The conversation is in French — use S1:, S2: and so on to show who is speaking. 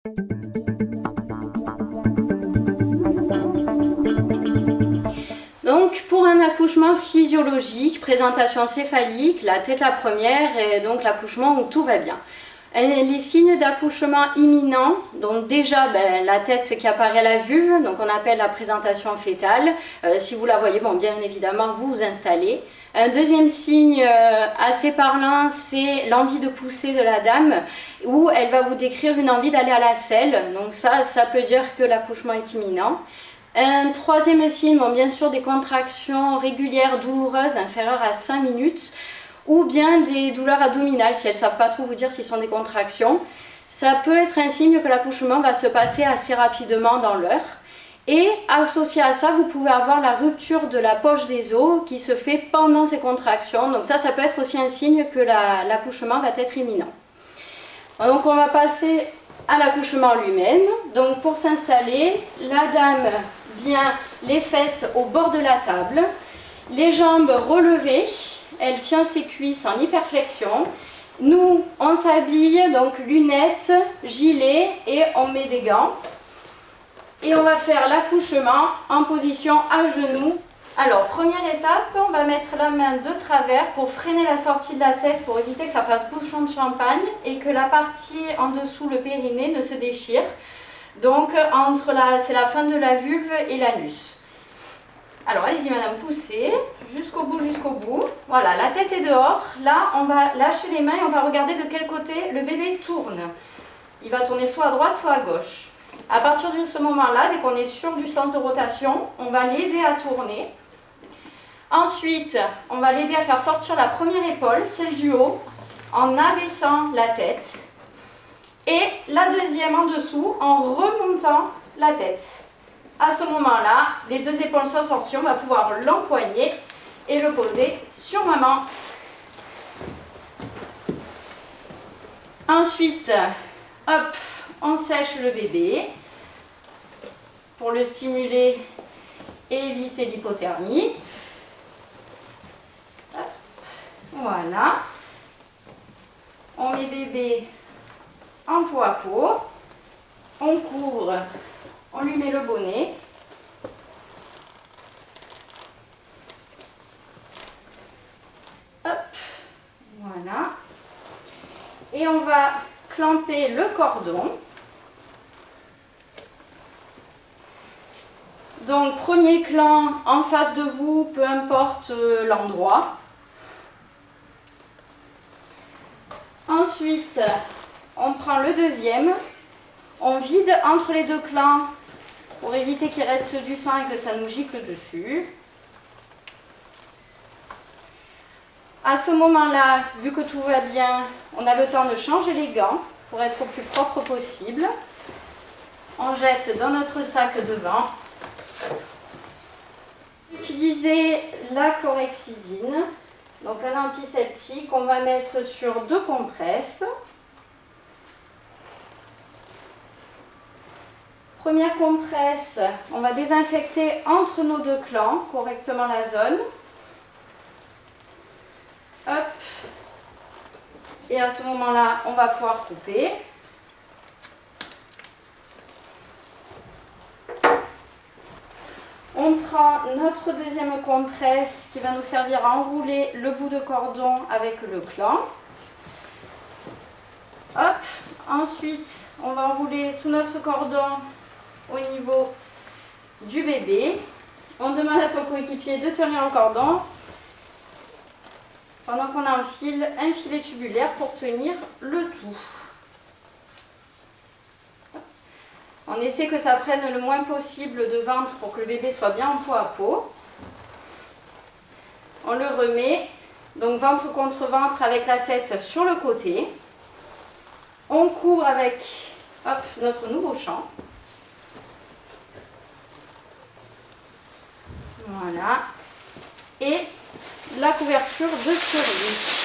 S1: Donc pour un accouchement physiologique, présentation céphalique, la tête la première et donc l'accouchement où tout va bien. Les signes d'accouchement imminent, donc déjà la tête qui apparaît à la vulve, donc on appelle la présentation fœtale. Si vous la voyez, bon, bien évidemment vous vous installez. Un deuxième signe assez parlant, c'est l'envie de pousser de la dame, où elle va vous décrire une envie d'aller à la selle. Donc ça peut dire que l'accouchement est imminent. Un troisième signe, bon, bien sûr des contractions régulières douloureuses inférieures à 5 minutes, ou bien des douleurs abdominales si elles ne savent pas trop vous dire si ce sont des contractions. Ça peut être un signe que l'accouchement va se passer assez rapidement dans l'heure. Et associé à ça, vous pouvez avoir la rupture de la poche des os qui se fait pendant ces contractions. Donc ça peut être aussi un signe que l'accouchement va être imminent. Donc on va passer à l'accouchement lui-même. Donc pour s'installer, la dame vient les fesses au bord de la table, les jambes relevées, elle tient ses cuisses en hyperflexion. Nous, on s'habille, donc lunettes, gilet et on met des gants. Et on va faire l'accouchement en position à genoux. Alors, première étape, on va mettre la main de travers pour freiner la sortie de la tête, pour éviter que ça fasse bouchon de champagne et que la partie en dessous, le périnée, ne se déchire. Donc, c'est la fin de la vulve et l'anus. Alors, allez-y madame, poussez jusqu'au bout, jusqu'au bout. Voilà, la tête est dehors. Là, on va lâcher les mains et on va regarder de quel côté le bébé tourne. Il va tourner soit à droite, soit à gauche. À partir de ce moment-là, dès qu'on est sûr du sens de rotation, on va l'aider à tourner. Ensuite, on va l'aider à faire sortir la première épaule, celle du haut, en abaissant la tête. Et la deuxième en dessous, en remontant la tête. À ce moment-là, les deux épaules sont sorties, on va pouvoir l'empoigner et le poser sur maman. Ensuite, hop, on sèche le bébé pour le stimuler et éviter l'hypothermie. Voilà. On met bébé en peau à peau. On couvre, on lui met le bonnet. Hop, voilà. Et on va clamper le cordon. Donc, premier clan en face de vous, peu importe l'endroit. Ensuite, on prend le deuxième. On vide entre les deux clans pour éviter qu'il reste du sang et que ça nous gicle dessus. À ce moment-là, vu que tout va bien, on a le temps de changer les gants pour être au plus propre possible. On jette dans notre sac devant. Utiliser la chlorhexidine, donc un antiseptique, on va mettre sur 2 compresses. Première compresse, on va désinfecter entre nos 2 clans correctement la zone. Hop. Et à ce moment-là, on va pouvoir couper. On prend notre deuxième compresse qui va nous servir à enrouler le bout de cordon avec le clan. Hop. Ensuite, on va enrouler tout notre cordon au niveau du bébé. On demande à son coéquipier de tenir le cordon pendant qu'on enfile un filet tubulaire pour tenir le tout. On essaie que ça prenne le moins possible de ventre pour que le bébé soit bien en peau à peau. On le remet, donc ventre contre ventre avec la tête sur le côté. On couvre avec notre nouveau champ. Voilà. Et la couverture de cerise.